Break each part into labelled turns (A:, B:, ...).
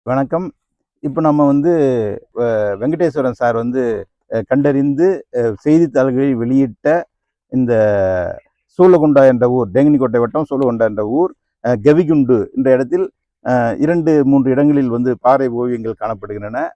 A: வணக்கம். இப்போ நம்ம வெங்கடேஸ்வரன் சார் கண்டறிந்து செய்தித்தாள்களில் வெளியிட்ட இந்த சூலகுண்டா என்ற ஊர், தேங்கனிக்கோட்டை வட்டம் சூலகுண்டா என்ற ஊர், கவிகுண்டு என்ற இடத்தில் 2-3 இடங்களில் பாறை ஓவியங்கள் காணப்படுகின்றன.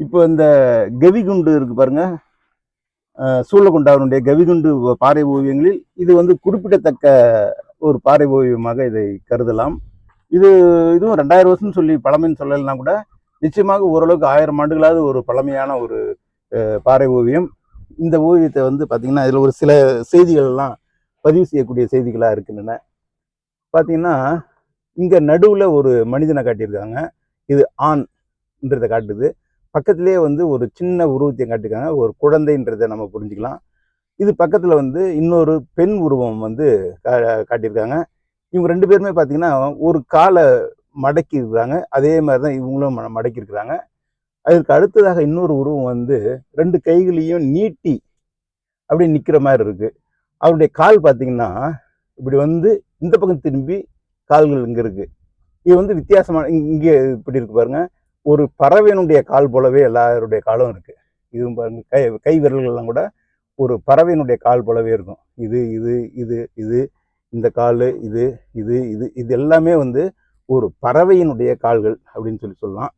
A: இப்போ இந்த கவிகுண்டு இருக்கு பாருங்க, சூலகுண்டாவினுடைய கவிகுண்டு பாறை ஓவியங்களில் இது குறிப்பிடத்தக்க ஒரு பாறை ஓவியமாக இதை கருதலாம். இதுவும் 2000 வருஷம் சொல்லி பழமைன்னு சொல்லலைன்னா கூட நிச்சயமாக ஓரளவுக்கு 1000 ஆண்டுகளாவது ஒரு பழமையான ஒரு பாறை ஓவியம். இந்த ஓவியத்தை பார்த்தீங்கன்னா இதில் ஒரு சில செய்திகள்லாம் பதிவு செய்யக்கூடிய செய்திகளாக இருக்கின்றன. பார்த்தீங்கன்னா இங்கே நடுவில் ஒரு மனிதனை காட்டியிருக்காங்க. இது ஆண்ன்றதை காட்டுது. பக்கத்திலேயே ஒரு சின்ன உருவத்தையும் காட்டியிருக்காங்க, ஒரு குழந்தைன்றதை நம்ம புரிஞ்சுக்கலாம். இது பக்கத்தில் இன்னொரு பெண் உருவம் காட்டியிருக்காங்க. இவங்க 2 பேருமே பார்த்தீங்கன்னா ஒரு காலை மடக்கி இருக்கிறாங்க, அதே மாதிரி தான் இவங்களும் மடக்கி இருக்கிறாங்க. அதுக்கு அடுத்ததாக இன்னொரு உருவம் 2 கைகளையும் நீட்டி அப்படியே நிற்கிற மாதிரி இருக்கு. அவருடைய கால் பார்த்தீங்கன்னா இப்படி இந்த பக்கம் திரும்பி கால்கள் இங்கே இருக்கு. இது வித்தியாசமான, இங்கே இப்படி இருக்கு பாருங்க, ஒரு பறவையினுடைய கால் போலவே எல்லாருடைய காலும் இருக்கு. இது பாருங்க, கை விரல்கள்லாம் கூட ஒரு பறவையினுடைய கால் போலவே இருக்கும். இது இது இது இது இந்த கால், இது இது இது இது எல்லாமே ஒரு பறவையினுடைய கால்கள் அப்படின்னு சொல்லலாம்.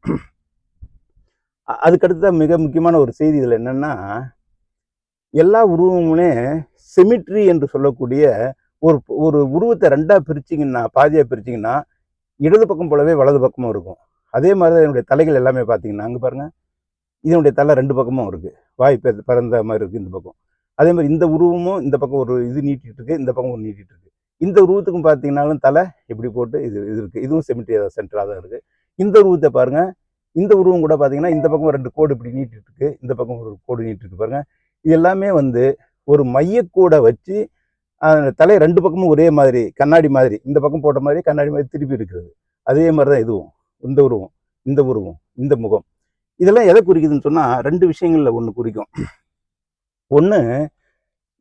A: அதுக்கடுத்து மிக முக்கியமான ஒரு செய்தி இதில் என்னன்னா, எல்லா உருவமுமே செமிட்ரி என்று சொல்லக்கூடிய ஒரு உருவத்தை 2ஆ பிரிச்சிங்கன்னா, பாதியாக பிரிச்சிங்கன்னா இடது பக்கம் போலவே வலது பக்கமும் இருக்கும். அதே மாதிரி தான் இதனுடைய தலைகள் எல்லாமே பார்த்தீங்கன்னா, அங்கே பாருங்க, இதனுடைய தலை 2 பக்கமும் இருக்கு, வாய் பறந்த மாதிரி இருக்கு இந்த பக்கம். அதே மாதிரி இந்த உருவமும் இந்த பக்கம் ஒரு இது நீட்டிட்டு இருக்கு, இந்த பக்கம் ஒரு நீட்டிட்டு இருக்கு. இந்த உருவத்துக்கும் பார்த்தீங்கன்னாலும் தலை இப்படி போட்டு இது இருக்கு, இதுவும் செமிட்ரியா சென்டராக தான் இருக்கு. இந்த உருவத்தை பாருங்க, இந்த உருவம் கூட பார்த்தீங்கன்னா இந்த பக்கம் 2 கோடு இப்படி நீட்டிட்டு இருக்கு, இந்த பக்கம் ஒரு கோடு நீட்டிட்டு இருக்கு பாருங்க. இது எல்லாமே ஒரு மையக்கூடை வச்சு தலை 2 பக்கமும் ஒரே மாதிரி கண்ணாடி மாதிரி, இந்த பக்கம் போட்ட மாதிரி கண்ணாடி மாதிரி திருப்பி இருக்கிறது. அதே மாதிரி தான் இதுவும், இந்த உருவம், இந்த உருவம், இந்த முகம், இதெல்லாம் எதை குறிக்குதுன்னு சொன்னா 2 விஷயங்கள்ல ஒன்று குறிக்கும். ஒன்று,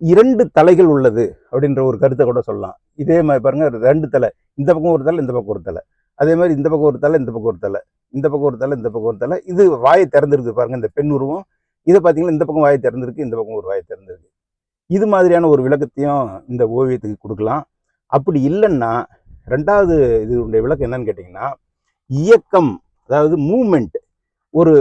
A: 2 தலைகள் உள்ளது அப்படின்ற ஒரு கருத்தை கூட சொல்லலாம். இதே மாதிரி பாருங்க, 2 தலை, இந்த பக்கம் ஒரு தலை, இந்த பக்கம் ஒரு தலை. அதே மாதிரி இந்த பக்கம் ஒரு தலை, இந்த பக்கம் ஒரு தலை, இந்த பக்கம் ஒரு தலை, இந்த பக்கம் ஒரு தலை. இது வாயை திறந்துருக்கு பாருங்க, இந்த பெண் உருவம். இதை பார்த்தீங்கன்னா இந்த பக்கம் வாயை திறந்திருக்கு, இந்த பக்கம் ஒரு வாயை திறந்திருக்கு. இது மாதிரியான ஒரு விளக்கத்தையும் இந்த ஓவியத்துக்கு கொடுக்கலாம். அப்படி இல்லைன்னா 2வது இதனுடைய விளக்கம் என்னன்னு கேட்டிங்கன்னா, இயக்கம், அதாவது மூமெண்ட். ஒரு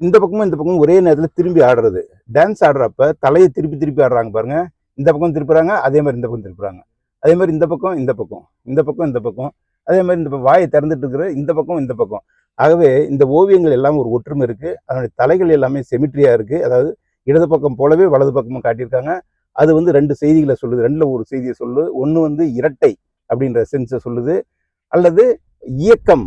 A: இந்த பக்கமும் இந்த பக்கமும் ஒரே நேரத்தில் திரும்பி ஆடுறது. டான்ஸ் ஆடுறப்ப தலையை திருப்பி திருப்பி ஆடுறாங்க பாருங்க, இந்த பக்கம் திருப்புறாங்க, அதே மாதிரி இந்த பக்கம் திருப்புறாங்க, அதே மாதிரி இந்த பக்கம் இந்த பக்கம், இந்த பக்கம் இந்த பக்கம், அதே மாதிரி இந்த வாயை திறந்துட்டு இருக்கிற இந்த பக்கம் இந்த பக்கம். ஆகவே இந்த ஓவியங்கள் எல்லாம் ஒரு ஒற்றுமை இருக்கு. அதனுடைய தலைகள் எல்லாமே செமிட்ரியா இருக்கு. அதாவது இடது பக்கம் போலவே வலது பக்கமும் காட்டியிருக்காங்க. அது 2 செய்திகளை சொல்லுது, 2ல ஒரு செய்தியை சொல்லுது. ஒன்று இரட்டை அப்படின்ற சென்ஸை சொல்லுது, அல்லது இயக்கம்,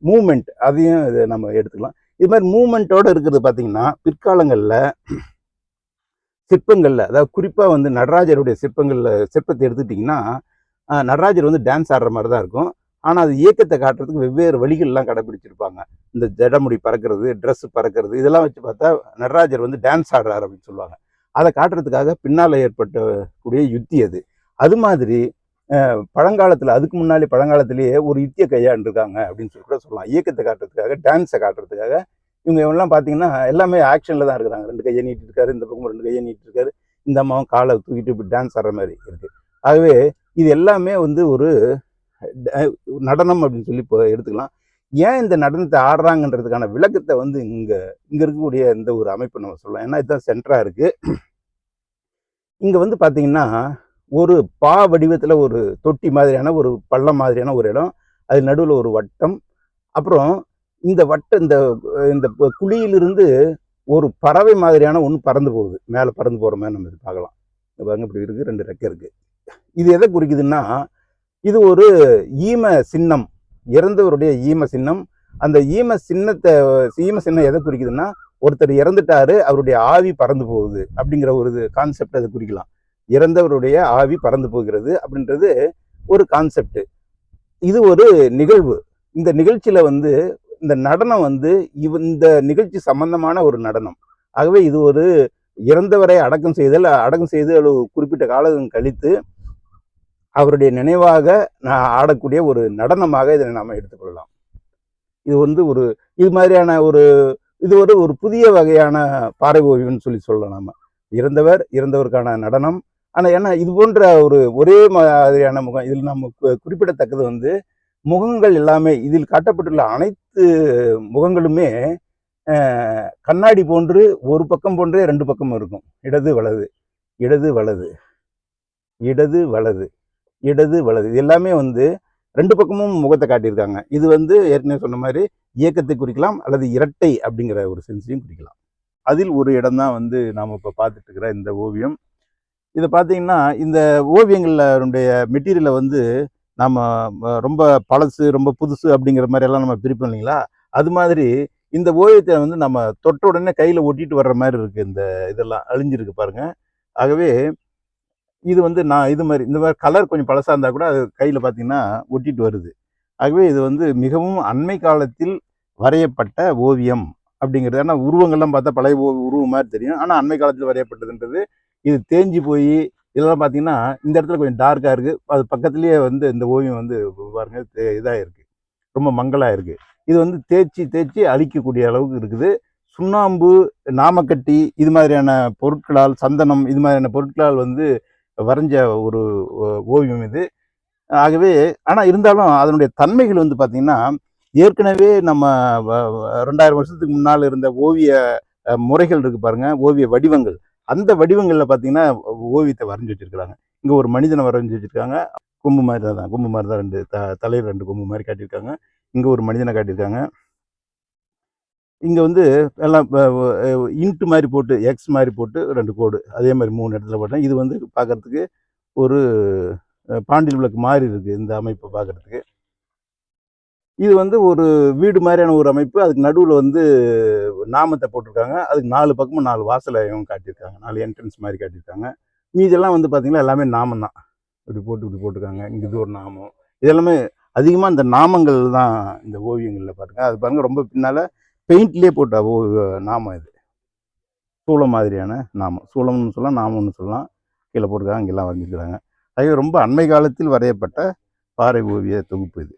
A: மூமெண்ட், அதையும் இதை நம்ம எடுத்துக்கலாம். இது மாதிரி மூமெண்ட்டோட இருக்கிறது பார்த்தீங்கன்னா பிற்காலங்களில் சிற்பங்களில், அதாவது குறிப்பாக நடராஜருடைய சிற்பத்தை எடுத்துட்டிங்கன்னா, நடராஜர் டான்ஸ் ஆடுற மாதிரி தான் இருக்கும். ஆனால் அது இயக்கத்தை காட்டுறதுக்கு வெவ்வேறு வழிகள்லாம் கடைபிடிச்சிருப்பாங்க. இந்த ஜடமுடி பறக்கிறது, ட்ரெஸ் பறக்கிறது, இதெல்லாம் வச்சு பார்த்தா நடராஜர் டான்ஸ் ஆடுறாரு அப்படின்னு சொல்லுவாங்க. அதை காட்டுறதுக்காக பின்னால் ஏற்பட்டக்கூடிய யுத்தி அது. அது மாதிரி பழங்காலத்தில் அதுக்கு முன்னாடி பழங்காலத்திலேயே ஒரு யுத்திய கையாண்டிருக்காங்க அப்படின்னு சொல்லி கூட சொல்லலாம். இயக்கத்தை காட்டுறதுக்காக, டான்ஸை காட்டுறதுக்காக இவங்க எல்லாம் பார்த்தீங்கன்னா எல்லாமே ஆக்ஷனில் தான் இருக்கிறாங்க. 2 கையை நீட்டிட்டு இருக்காரு, இந்த பக்கம் 2 கையை நீட்டிட்டு இருக்காரு, இந்த அம்மாவும் காலை தூக்கிட்டு இப்படி டான்ஸ் ஆடுற மாதிரி இருக்கு. ஆகவே இது எல்லாமே வந்து ஒரு நடனம் அப்படின்னு சொல்லி இப்போ எடுத்துக்கலாம். ஏன் இந்த நடனத்தை ஆடுறாங்கன்றதுக்கான விளக்கத்தை வந்து இங்கே இருக்கக்கூடிய இந்த ஒரு அமைப்பு நம்ம சொல்லலாம். ஏன்னா இதுதான் சென்டராக இருக்குது. இங்கே வந்து பார்த்தீங்கன்னா ஒரு பா வடிவத்தில் ஒரு தொட்டி மாதிரியான ஒரு பள்ளம் மாதிரியான ஒரு இடம், அது நடுவில் ஒரு வட்டம், அப்புறம் இந்த இந்த குழியிலிருந்து ஒரு பறவை மாதிரியான ஒன்று பறந்து போகுது, மேலே பறந்து போகிற மாதிரி நம்ம இது பார்க்கலாம். பாருங்க இப்படி இருக்குது, 2 ரெக்கை இருக்குது. இது எதை குறிக்குதுன்னா இது ஒரு ஈம சின்னம், இறந்தவருடைய ஈம சின்னம். அந்த ஈம சின்னம் எதை குறிக்குதுன்னா ஒருத்தர் இறந்துட்டாரு, அவருடைய ஆவி பறந்து போகுது அப்படிங்கிற ஒரு கான்செப்ட் அதை குறிக்கலாம். இறந்தவருடைய ஆவி பறந்து போகிறது அப்படின்றது ஒரு கான்செப்ட். இது ஒரு நிகழ்வு. இந்த நிகழ்ச்சியில வந்து இந்த நடனம் வந்து இந்த நிகழ்ச்சி சம்பந்தமான ஒரு நடனம். ஆகவே இது ஒரு இறந்தவரை அடக்கம் செய்து குறிப்பிட்ட காலம் கழித்து அவருடைய நினைவாக ஆடக்கூடிய ஒரு நடனமாக இதை நாம் எடுத்துக்கொள்ளலாம். இது வந்து இது மாதிரியான இது ஒரு புதிய வகையான பாறை ஓவியம்னு சொல்லலாம். நம்ம இறந்தவருக்கான நடனம். ஆனால் ஏன்னா இது போன்ற ஒரே மாதிரியான முகம் இதில் நம்ம குறிப்பிடத்தக்கது வந்து முகங்கள் எல்லாமே இதில் காட்டப்பட்டுள்ள அனைத்து முகங்களுமே கண்ணாடி போன்று ஒரு பக்கம் போன்றே 2 பக்கம் இருக்கும். இடது வலது இடது வலது இடது வலது இடது வலது இது எல்லாமே வந்து 2 பக்கமும் முகத்தை காட்டியிருக்காங்க. இது வந்து ஏற்கனவே சொன்ன மாதிரி இயக்கத்தை குறிக்கலாம் அல்லது இரட்டை அப்படிங்கிற ஒரு சென்ஸையும் குறிக்கலாம். அதில் ஒரு இடம் தான் வந்து நாம் இப்போ பார்த்துட்டு இருக்கிற இந்த ஓவியம். இதை பார்த்தீங்கன்னா இந்த ஓவியங்களுடைய மெட்டீரியலை வந்து நம்ம ரொம்ப பழசு ரொம்ப புதுசு அப்படிங்கிற மாதிரி எல்லாம் நம்ம பிரிப்போம் இல்லைங்களா? அது மாதிரி இந்த ஓவியத்தை வந்து நம்ம தொட்ட உடனே கையில் ஒட்டிட்டு வர்ற மாதிரி இருக்குது. இதெல்லாம் அழிஞ்சிருக்கு பாருங்க. ஆகவே இது வந்து இந்த மாதிரி கலர் கொஞ்சம் பழசாக இருந்தால் கூட அது கையில் பார்த்தீங்கன்னா ஒட்டிட்டு வருது. ஆகவே இது வந்து மிகவும் அண்மை காலத்தில் வரையப்பட்ட ஓவியம் அப்படிங்கிறது. ஏன்னா உருவங்கள்லாம் பார்த்தா பழைய உருவம் மாதிரி தெரியும், ஆனால் அண்மை காலத்தில் வரையப்பட்டதுன்றது. இது தேஞ்சு போய் இதெல்லாம் பார்த்தீங்கன்னா இந்த இடத்துல கொஞ்சம் டார்க்காக இருக்குது. அது பக்கத்துலேயே வந்து இந்த ஓவியம் வந்து பாருங்க இதாக இருக்குது, ரொம்ப மங்கலாக இருக்குது. இது வந்து தேய்ச்சி அழிக்கக்கூடிய அளவுக்கு இருக்குது. சுண்ணாம்பு, நாமக்கட்டி இது மாதிரியான பொருட்களால், சந்தனம் இது மாதிரியான பொருட்களால் வந்து வரைஞ்ச ஒரு ஓவியம் இது. ஆகவே ஆனால் இருந்தாலும் அதனுடைய தன்மைகள் வந்து பார்த்திங்கன்னா ஏற்கனவே நம்ம 2000 வருஷத்துக்கு முன்னால் இருந்த ஓவிய முறைகள் இருக்குது பாருங்கள், ஓவிய வடிவங்கள். அந்த வடிவங்களில் பார்த்தீங்கன்னா ஓவியத்தை வரைஞ்சி வச்சுருக்கிறாங்க. இங்கே ஒரு மனிதனை வரைஞ்சி வச்சுருக்காங்க, கொம்பு மாதிரி தான் 2 தலையில் 2 கொம்பு மாதிரி காட்டியிருக்காங்க. இங்கே ஒரு மனிதனை காட்டியிருக்காங்க. இங்கே வந்து எல்லாம் இன்ட்டு மாதிரி போட்டு எக்ஸ் மாதிரி போட்டு 2 கோடு அதே மாதிரி 3 இடத்துல போட்டேன். இது வந்து பார்க்குறதுக்கு ஒரு பாண்டில் விளக்கு மாதிரி இருக்குது இந்த அமைப்பை பார்க்குறதுக்கு. இது வந்து ஒரு வீடு மாதிரியான ஒரு அமைப்பு. அதுக்கு நடுவில் வந்து நாமத்தை போட்டிருக்காங்க. அதுக்கு 4 பக்கமும் 4 வாசலையும் காட்டியிருக்காங்க, 4 என்ட்ரன்ஸ் மாதிரி காட்டியிருக்காங்க. மீதெல்லாம் வந்து பார்த்திங்கன்னா எல்லாமே நாமம் தான். இப்படி போட்டிருக்காங்க. இங்கே இது ஒரு நாமம். இதெல்லாமே அதிகமாக இந்த நாமங்கள் தான் இந்த ஓவியங்களில் பாருங்கள். அது பாருங்கள் ரொம்ப பின்னால் பெயிண்ட்லேயே போட்ட நாமம். இது சூளம் மாதிரியான நாமம். சூளம்னு சொல்லலாம், நாமம்னு சொல்லலாம். கீழே போட்டிருக்காங்க, இங்கெல்லாம் வரைஞ்சிருக்கிறாங்க. ஆகவே ரொம்ப அண்மை காலத்தில் வரையப்பட்ட பாறை ஓவிய தொகுப்பு இது.